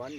1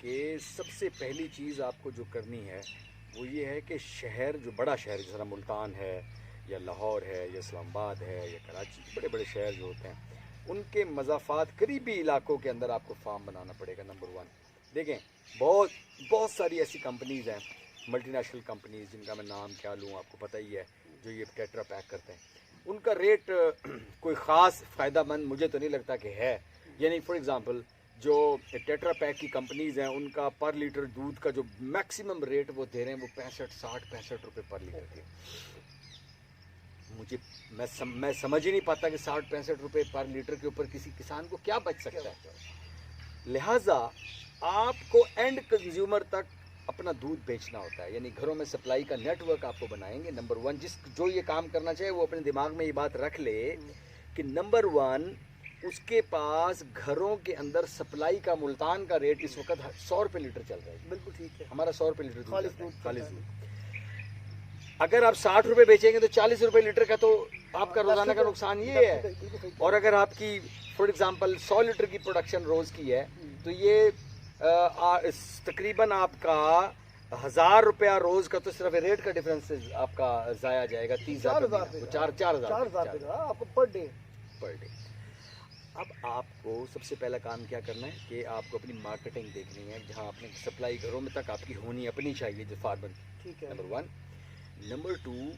کہ سب سے پہلی چیز آپ کو جو کرنی ہے وہ یہ ہے کہ شہر جو بڑا شہر جس طرح ملتان ہے یا لاہور ہے یا اسلام آباد ہے یا کراچی، بڑے بڑے شہر جو ہوتے ہیں ان کے مضافات قریبی علاقوں کے اندر آپ کو فارم بنانا پڑے گا. نمبر 1 دیکھیں بہت ساری ایسی کمپنیز ہیں، ملٹی نیشنل کمپنیز، جن کا میں نام کیا لوں آپ کو پتہ ہی ہے، جو یہ ٹیٹرا پیک کرتے ہیں. ان کا ریٹ کوئی خاص فائدہ مند مجھے تو نہیں لگتا کہ ہے. یعنی فار ایگزامپل جو ٹیٹرا پیک کی کمپنیز ہیں ان کا پر لیٹر دودھ کا جو میکسیمم ریٹ وہ دے رہے ہیں وہ 65 روپے پر لیٹر کے. میں سمجھ ہی نہیں پاتا کہ 65 روپے پر لیٹر کے اوپر کسی کسان کو کیا بچ سکتا ہے. لہٰذا آپ کو اینڈ کنزیومر تک اپنا دودھ بیچنا ہوتا ہے، یعنی گھروں میں سپلائی کا نیٹ ورک آپ کو بنائیں گے. نمبر 1 جو یہ کام کرنا چاہے وہ اپنے دماغ میں یہ بات رکھ لے کہ نمبر 1 اس کے پاس گھروں کے اندر سپلائی کا ملتان کا ریٹ اس وقت 100 روپے لیٹر چل رہا ہے. بالکل ٹھیک ہے، ہمارا 100 روپے لیٹر خالص دودھ. اگر آپ 60 روپے بیچیں گے تو 40 روپے لیٹر کا تو آپ کا روزانہ کا نقصان یہ ہے. اور اگر آپ کی فار ایگزامپل 100 لیٹر کی پروڈکشن روز کی ہے تو یہ تقریباً آپ کا 1000 روپیہ روز کا تو صرف ریٹ کا ڈفرینس آپ کا ضائع جائے گا. 30,000 4,000 آپ کو پر ڈے. اب آپ کو سب سے پہلا کام کیا کرنا ہے کہ آپ کو اپنی مارکیٹنگ دیکھنی ہے، جہاں اپنے سپلائی گھروں میں تک آپ کی ہونی اپنی چاہیے جو فارمر. ٹھیک ہے، نمبر 1. نمبر 2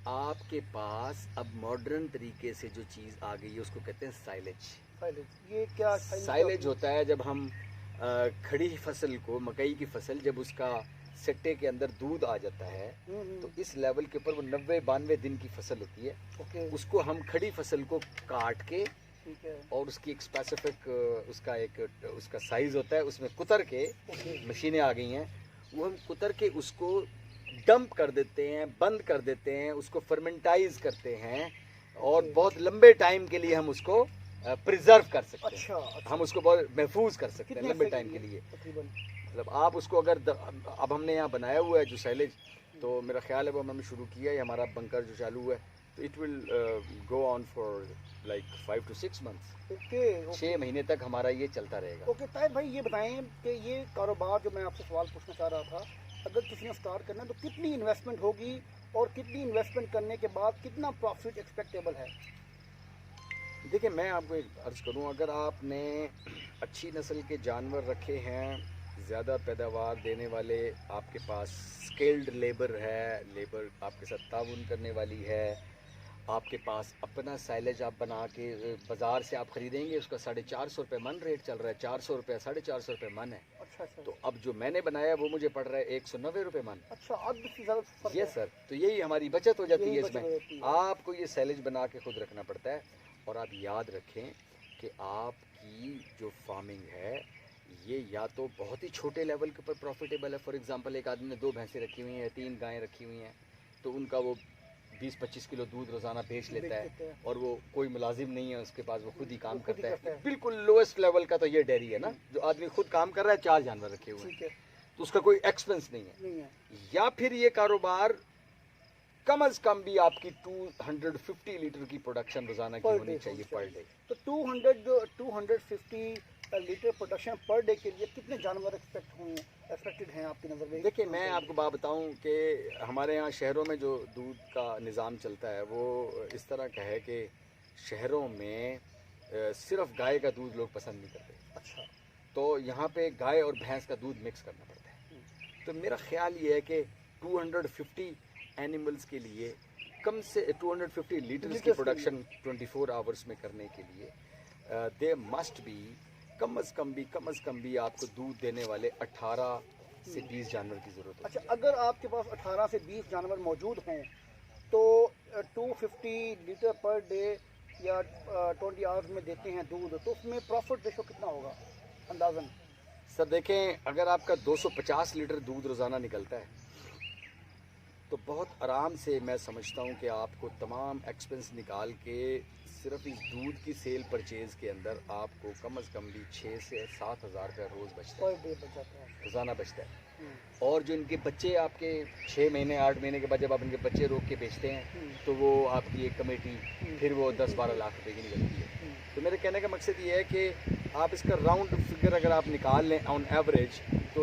آپ کے پاس اب ماڈرن طریقے سے جو چیز آ گئی ہے اس کو کہتے ہیں سائلیج. یہ کیا سائلیج ہوتا ہے؟ جب ہم کھڑی فصل کو، مکئی کی فصل، جب اس کا سٹے کے اندر دودھ آ جاتا ہے تو اس لیول کے اوپر وہ 90-92 دن کی فصل ہوتی ہے. اس کو ہم کھڑی فصل کو کاٹ کے اور اس کی ایک اسپیسیفک اس کا سائز ہوتا ہے، اس میں کتر کے مشینیں آ گئی ہیں، وہ ہم کتر کے اس کو ڈمپ کر دیتے ہیں، بند کر دیتے ہیں، اس کو فرمنٹائز کرتے ہیں اور بہت لمبے ٹائم کے لیے ہم اس کو پریزرو کر سکتے ہیں. ہم اس کو بہت محفوظ کر سکتے ہیں لمبے ٹائم کے لیے. مطلب آپ اس کو اگر اب ہم نے یہاں بنایا ہوا ہے جو سائلیج، تو میرا خیال ہے وہ ہم نے شروع کیا ہے، ہمارا بنکر جو چالو ہوا ہے، تو it will go on for like 5 to 6 months. 6 مہینے تک ہمارا یہ چلتا رہے گا. اوکے طاہر بھائی، یہ بتائیں کہ یہ کاروبار جو میں آپ سے سوال پوچھنا چاہ رہا تھا، اگر کسی نے اسٹارٹ کرنا ہے تو کتنی انویسٹمنٹ ہوگی اور کتنی انویسٹمنٹ کرنے کے بعد کتنا پروفٹ ایکسپیکٹیبل ہے؟ دیکھیں میں آپ کو ایک عرض کروں، اگر آپ نے اچھی نسل کے جانور رکھے ہیں، زیادہ پیداوار دینے والے، آپ کے پاس اسکلڈ لیبر ہے، لیبر آپ کے ساتھ تعاون کرنے والی ہے، آپ کے پاس اپنا سائلیج آپ بنا کے بازار سے آپ خریدیں گے، اس کا 450 روپے من ریٹ چل رہا ہے، 400 روپے 450 روپے من ہے. تو اب جو میں نے بنایا وہ مجھے پڑ رہا ہے 190 روپے من. یس سر. تو یہی ہماری بچت ہو جاتی ہے اس میں. آپ کو یہ سائلیج بنا کے خود رکھنا پڑتا ہے. اور آپ یاد رکھیں کہ آپ کی جو فارمنگ ہے یہ یا تو بہت ہی چھوٹے لیول کے اوپر پروفیٹیبل ہے. فار ایگزامپل ایک آدمی نے 2 بھینسیں رکھی ہوئی ہیں، 3 گائیں رکھی ہوئی ہیں، تو ان کا وہ 20-25 کلو دودھ روزانہ بیچ لیتا ہے اور وہ کوئی ملازم نہیں ہے اس کے پاس، وہ خود ہی کام کرتا ہے. بالکل لوئسٹ لیول کا تو یہ ڈیری ہے نا، جو آدمی خود کام کر رہا ہے، 4 جانور رکھے ہوئے ہیں، تو اس کا کوئی ایکسپنس نہیں ہے. یا پھر یہ کاروبار کم از کم بھی آپ کی 250 لیٹر کی پروڈکشن روزانہ کی ہونی چاہیے پر ڈے. تو 250 لیٹر پروڈکشن پر ڈے کے لیے کتنے جانور ایکسپیکٹڈ ہیں آپ کی نظر میں؟ دیکھیں میں آپ کو بات بتاؤں کہ ہمارے یہاں شہروں میں جو دودھ کا نظام چلتا ہے وہ اس طرح کا ہے کہ شہروں میں صرف گائے کا دودھ لوگ پسند نہیں کرتے. اچھا. تو یہاں پہ گائے اور بھینس کا دودھ مکس کرنا پڑتا ہے. تو میرا خیال یہ ہے کہ 250 اینیملز کے لیے کم سے 250 لیٹرز کی پروڈکشن 24 آورس میں کرنے کے لیے دے مسٹ بی کم از کم بھی آپ کو دودھ دینے والے 18 سے 20 جانور کی ضرورت ہے. اچھا، اگر آپ کے پاس 18 سے 20 جانور موجود ہیں تو 250 لیٹر پر ڈے یا 20 آورز میں دیتے ہیں دودھ، تو اس میں پروفٹ ریشو کتنا ہوگا اندازاً؟ سر دیکھیں اگر آپ کا 250 لیٹر دودھ روزانہ نکلتا ہے تو بہت آرام سے میں سمجھتا ہوں کہ آپ کو تمام ایکسپنس نکال کے صرف اس دودھ کی سیل پرچیز کے اندر آپ کو کم از کم بھی 6 سے 7 ہزار روپے روز بچتا ہے، روزانہ بچتا ہے. اور جو ان کے بچے آپ کے 6 مہینے 8 مہینے کے بعد جب آپ ان کے بچے روک کے بیچتے ہیں تو وہ آپ کی ایک کمیٹی پھر وہ 10-12 لاکھ روپے کی نکلتی ہے. تو میرے کہنے کا مقصد یہ ہے کہ آپ اس کا راؤنڈ فگر اگر آپ نکال لیں آن ایوریج تو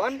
1।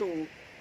2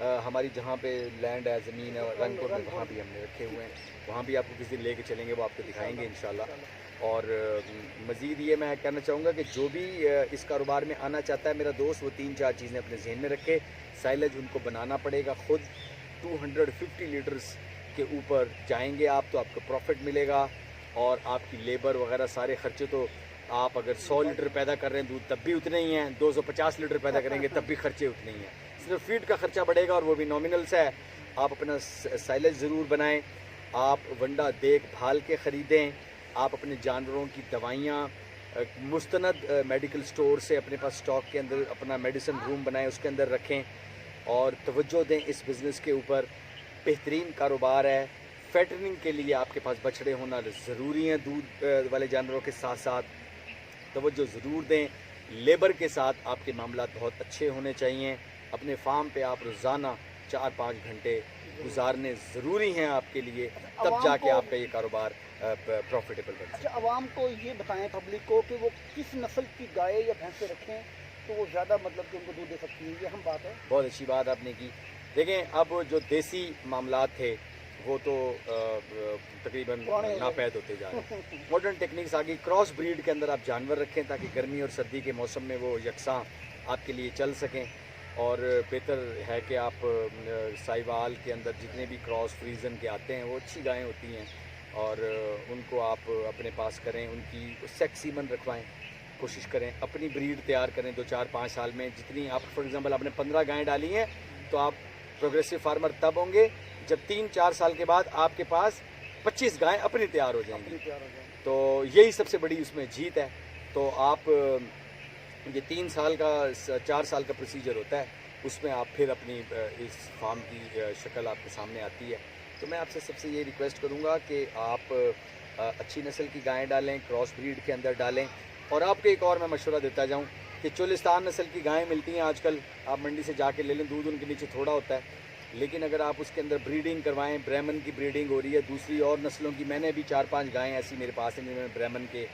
ہماری جہاں پہ لینڈ ہے، زمین ہے رنگپور میں، وہاں بھی ہم نے رکھے ہوئے ہیں، وہاں بھی آپ کو کسی دن لے کے چلیں گے، وہ آپ کو دکھائیں گے انشاءاللہ۔ اور مزید یہ میں کہنا چاہوں گا کہ جو بھی اس کاروبار میں آنا چاہتا ہے میرا دوست، وہ 3-4 چیزیں اپنے ذہن میں رکھے۔ سائلج ان کو بنانا پڑے گا خود، 250 لیٹرز کے اوپر جائیں گے آپ تو آپ کو پروفٹ ملے گا، اور آپ کی لیبر وغیرہ سارے خرچے تو آپ اگر 100 لیٹر پیدا کر رہے ہیں دودھ تب بھی اتنے ہی ہیں، 250 لیٹر پیدا کریں گے تب بھی خرچے اتنے ہی ہیں، صرف فیڈ کا خرچہ بڑھے گا اور وہ بھی نامنل سے ہے۔ آپ اپنا سائلج ضرور بنائیں، آپ ونڈا دیکھ بھال کے خریدیں، آپ اپنے جانوروں کی دوائیاں مستند میڈیکل سٹور سے اپنے پاس سٹاک کے اندر اپنا میڈیسن روم بنائیں، اس کے اندر رکھیں، اور توجہ دیں اس بزنس کے اوپر۔ بہترین کاروبار ہے۔ فیٹرنگ کے لیے آپ کے پاس بچڑے ہونا ضروری ہیں، دودھ والے جانوروں کے ساتھ ساتھ توجہ ضرور دیں۔ لیبر کے ساتھ آپ کے معاملات بہت اچھے ہونے چاہیے۔ اپنے فارم پہ آپ روزانہ 4-5 گھنٹے گزارنے ضروری ہیں آپ کے لیے، تب جا کے آپ کا یہ کاروبار پروفیٹیبل بن سکے۔ عوام کو یہ بتائیں، پبلک کو، کہ وہ کس نسل کی گائے یا بھینسیں رکھیں تو وہ زیادہ مطلب کہ ان کو دودھ دے سکتی ہیں، یہ اہم بات ہے۔ بہت اچھی بات آپ نے کی۔ دیکھیں اب جو دیسی معاملات تھے وہ تو تقریباً ناپید ہوتے جا رہے ہیں، ماڈرن ٹیکنیکس آگئی، کراس بریڈ کے اندر آپ جانور رکھیں تاکہ گرمی اور سردی کے موسم میں وہ یکساں آپ کے لیے چل سکیں، اور بہتر ہے کہ آپ سائیوال کے اندر جتنے بھی کراس فریزن کے آتے ہیں وہ اچھی گائیں ہوتی ہیں، اور ان کو آپ اپنے پاس کریں، ان کی سیکس سیمن رکھوائیں، کوشش کریں اپنی بریڈ تیار کریں 2-4-5 سال میں، جتنی آپ فار ایگزامپل آپ نے 15 گائیں ڈالی ہیں تو آپ پروگریسو فارمر تب ہوں گے جب 3-4 سال کے بعد آپ کے پاس 25 گائیں اپنی تیار ہو جائیں گی، تو یہی سب سے بڑی اس میں جیت ہے۔ تو آپ یہ 3 سال کا 4 سال کا پروسیجر ہوتا ہے، اس میں آپ پھر اپنی اس فارم کی شکل آپ کے سامنے آتی ہے۔ تو میں آپ سے سب سے یہ ریکویسٹ کروں گا کہ آپ اچھی نسل کی گائیں ڈالیں، کراس بریڈ کے اندر ڈالیں، اور آپ کو ایک اور میں مشورہ دیتا جاؤں کہ چولستان نسل کی گائیں ملتی ہیں آج کل، آپ منڈی سے جا کے لے لیں، دودھ ان کے نیچے تھوڑا ہوتا ہے، لیکن اگر آپ اس کے اندر بریڈنگ کروائیں، برہمن کی بریڈنگ ہو رہی ہے، دوسری اور نسلوں کی، میں نے ابھی 4-5 گائیں ایسی میرے پاس ہیں جنہوں نے برہمن کے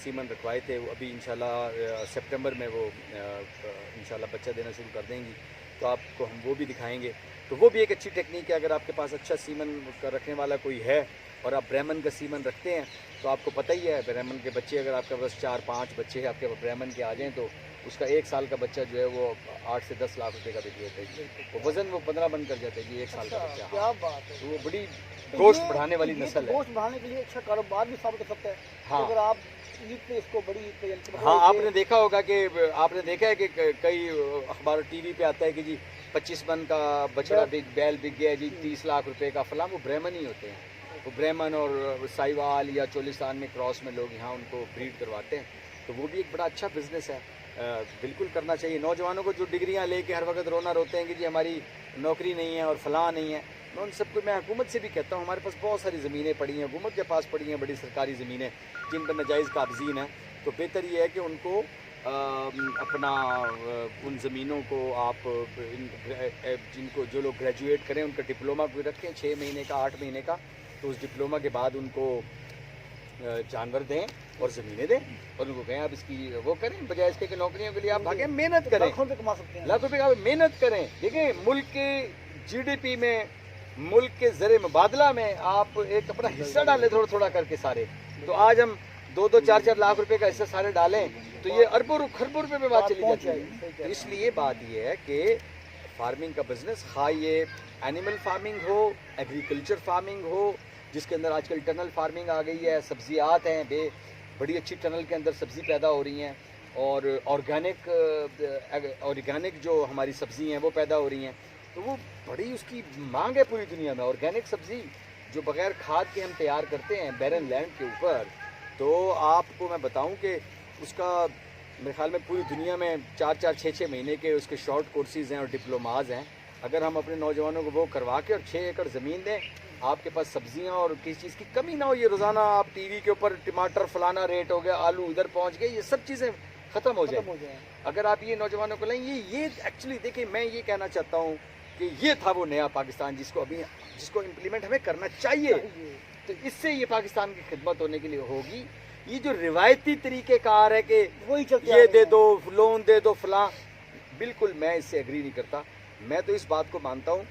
سیمن رکھوائے تھے، وہ ابھی انشاءاللہ سپٹمبر میں وہ انشاءاللہ بچہ دینا شروع کر دیں گی، تو آپ کو ہم وہ بھی دکھائیں گے۔ تو وہ بھی ایک اچھی ٹیکنیک ہے، اگر آپ کے پاس اچھا سیمن رکھنے والا کوئی ہے اور آپ برہمن کا سیمن رکھتے ہیں تو آپ کو پتہ ہی ہے برہمن کے بچے، اگر آپ کے پاس 4-5 بچے آپ کے برہمن کے آ جائیں تو اس کا 1 سال کا بچہ جو ہے وہ 8 سے 10 لاکھ روپے کا بک جاتا ہے، وہ وزن وہ 15 بن کر جاتا ہے جی 1 سال کا بچہ۔ کیا بات ہے، تو وہ بڑی گوشت بڑھانے والی نسل ہے۔ گوشت بڑھانے کے لیے اچھا کاروبار بھی ثابت ہو سکتا ہے۔ ہاں، اگر آپ عید پہ اس کو بڑی ہاں آپ نے دیکھا ہوگا کہ آپ نے دیکھا ہے کہ کئی اخبار ٹی وی پہ آتا ہے کہ جی 25 من کا بچڑا بیل بک گیا جی 30 لاکھ روپے کا، فلاں، وہ برہمن ہی ہوتے ہیں، وہ برہمن اور سائیوال یا چولستان میں کراس میں لوگ یہاں ان کو بریڈ کرواتے ہیں، تو وہ بھی ایک بڑا اچھا بزنس ہے، بالکل کرنا چاہیے۔ نوجوانوں کو جو ڈگریاں لے کے ہر وقت روتے ہیں کہ جی ہماری نوکری نہیں ہے اور فلاں نہیں ہے، میں ان سب کو، میں حکومت سے بھی کہتا ہوں ہمارے پاس بہت ساری زمینیں پڑی ہیں، حکومت کے پاس پڑی ہیں بڑی سرکاری زمینیں جن پر ناجائز قابضین ہیں، تو بہتر یہ ہے کہ ان کو اپنا ان زمینوں کو آپ جن کو جو لوگ گریجویٹ کریں ان کا ڈپلومہ کوئی رکھیں 6 مہینے کا 8 مہینے کا، تو اس ڈپلومہ کے بعد ان کو جانور دیں اور زمینیں دیں اور ان کو کہیں آپ اس کی وہ کریں، بجائے اس کے کہ نوکریوں کے لیے آپ بھاگیں، محنت کریں، لاکھوں روپے کما سکتے ہیں، لاکھ روپے کا محنت کریں۔ دیکھیں ملک کے GDP میں، ملک کے زر مبادلہ میں آپ ایک اپنا حصہ ڈالیں تھوڑا تھوڑا کر کے سارے، تو آج ہم 2-4 لاکھ روپے کا حصہ سارے ڈالیں تو یہ اربوں خربوں روپے میں بات چلی جاتی ہے۔ تو اس لیے بات یہ ہے کہ فارمنگ کا بزنس، خواہ یہ اینیمل فارمنگ ہو، ایگریکلچر فارمنگ ہو، جس کے اندر آج کل ٹنل فارمنگ آ گئی ہے، سبزیات ہیں، بڑی اچھی ٹنل کے اندر سبزی پیدا ہو رہی ہیں، اور آرگینک جو ہماری سبزی ہیں وہ پیدا ہو رہی ہیں، تو وہ بڑی اس کی مانگ ہے پوری دنیا میں، آرگینک سبزی جو بغیر کھاد کے ہم تیار کرتے ہیں بیرن لینڈ کے اوپر، تو آپ کو میں بتاؤں کہ اس کا میرے خیال میں پوری دنیا میں 4-6 مہینے کے اس کے شارٹ کورسز ہیں اور ڈپلوماز ہیں، اگر ہم اپنے نوجوانوں کو وہ کروا کے اور 6 ایکڑ زمین دیں، آپ کے پاس سبزیاں اور کسی چیز کی کمی نہ ہو، یہ روزانہ آپ ٹی وی کے اوپر ٹماٹر فلانا ریٹ ہو گیا، آلو ادھر پہنچ گئے، یہ سب چیزیں ختم ہو جائیں اگر آپ یہ نوجوانوں کو لیں۔ یہ ایکچولی دیکھیں میں یہ کہنا چاہتا ہوں کہ یہ تھا وہ نیا پاکستان جس کو امپلیمنٹ ہمیں کرنا چاہیے، تو اس سے یہ پاکستان کی خدمت ہونے کے لیے ہوگی۔ یہ جو روایتی طریقہ کار ہے کہ یہ دے دو لون دے دو فلاں، بالکل میں اس سے ایگری نہیں کرتا۔ میں تو اس بات کو مانتا ہوں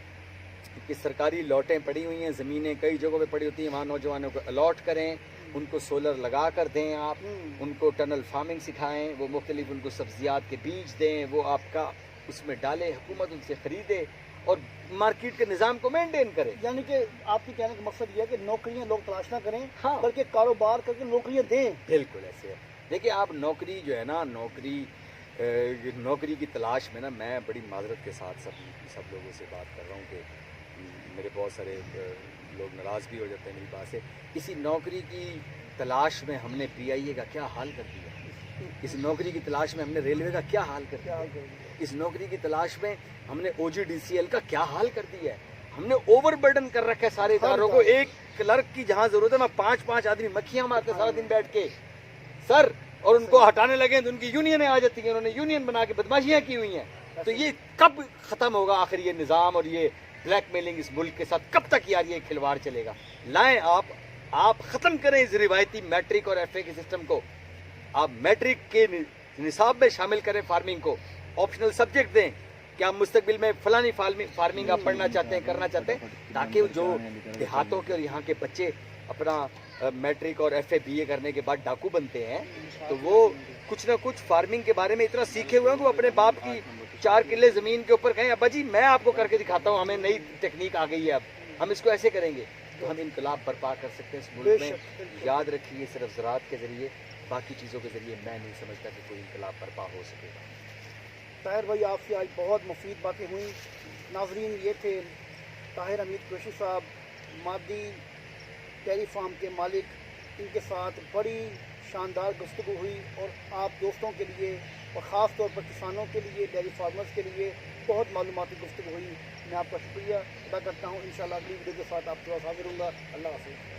کہ سرکاری لاٹیں پڑی ہوئی ہیں، زمینیں کئی جگہوں پہ پڑی ہوتی ہیں، وہاں نوجوانوں کو الاٹ کریں، ان کو سولر لگا کر دیں، آپ ان کو ٹنل فارمنگ سکھائیں، وہ مختلف ان کو سبزیات کے بیج دیں، وہ آپ کا اس میں ڈالے، حکومت ان سے خریدے اور مارکیٹ کے نظام کو مینٹین کرے. یعنی کہ آپ کی کہنے کا مقصد یہ ہے کہ نوکریاں لوگ تلاش نہ کریں، ہاں بلکہ کاروبار کر کے نوکریاں دیں. بالکل ایسے ہے. دیکھیں آپ نوکری جو ہے نا، نوکری کی تلاش میں نا، میں بڑی معذرت کے ساتھ سب لوگوں سے بات کر رہا ہوں کہ میرے بہت سارے لوگ ناراض بھی ہو جاتے ہیں میری بات سے. اسی نوکری کی تلاش میں ہم نے پی آئی اے کا کیا حال کر دیا، اس نوکری کی تلاش میں ہم نے ریلوے کا کیا حال کر دیا، اس نوکری کی تلاش میں ہم نے او جی ڈی سی ایل کا کیا حال کر دیا ہے. ہم نے اوور برڈن کر رکھا ہے سارے اداروں کو. ایک کلرک کی جہاں ضرورت ہے میں 5 آدمی مکھیاں مارتے سارا دن بیٹھ کے سر، اور ان کو ہٹانے لگے تو ان کی یونینیں آ جاتی ہیں، انہوں نے یونین بنا کے بدماشیاں کی ہوئی ہیں. تو یہ کب ختم ہوگا آخر یہ نظام اور یہ بلیک میلنگ اس ملک کے ساتھ؟ کب تک یار یہ کھلواڑ چلے گا؟ لائیں آپ ختم کریں اس روایتی میٹرک اور ایف اے کے سسٹم کو. آپ میٹرک کے نصاب میں شامل کریں فارمنگ کو، آپشنل سبجیکٹ دیں کہ آپ مستقبل میں فلانی فارمنگ آپ پڑھنا چاہتے ہیں، کرنا چاہتے ہیں، تاکہ جو دیہاتوں کے اور یہاں کے بچے اپنا میٹرک اور ایف اے بی اے کرنے کے بعد ڈاکو بنتے ہیں تو وہ کچھ نہ کچھ فارمنگ کے بارے میں اتنا سیکھے ہوئے ہیں کہ وہ اپنے باپ کی 4 کلے زمین کے اوپر کہیں ابا جی میں آپ کو کر کے دکھاتا ہوں، ہمیں نئی ٹیکنیک آ گئی ہے، اب ہم اس کو ایسے کریں گے تو ہم انقلاب برپا کر سکتے ہیں اس ملک میں. یاد رکھیے صرف زراعت کے ذریعے، باقی چیزوں کے ذریعے میں نہیں سمجھتا کہ کوئی انقلاب برپا ہو سکے گا. طاہر بھائی آپ سے آج بہت مفید باتیں ہوئیں. ناظرین یہ تھے طاہر حمید قریشی صاحب، مادی ڈیری فارم کے مالک. ان کے ساتھ بڑی شاندار گفتگو ہوئی اور آپ دوستوں کے لیے اور خاص طور پر کسانوں کے لیے، ڈیری فارمرز کے لیے بہت معلوماتی گفتگو ہوئی. میں آپ کا شکریہ ادا کرتا ہوں. انشاءاللہ اگلی ویڈیو کے ساتھ آپ کے پاس حاضر ہوں گا. اللہ حافظ.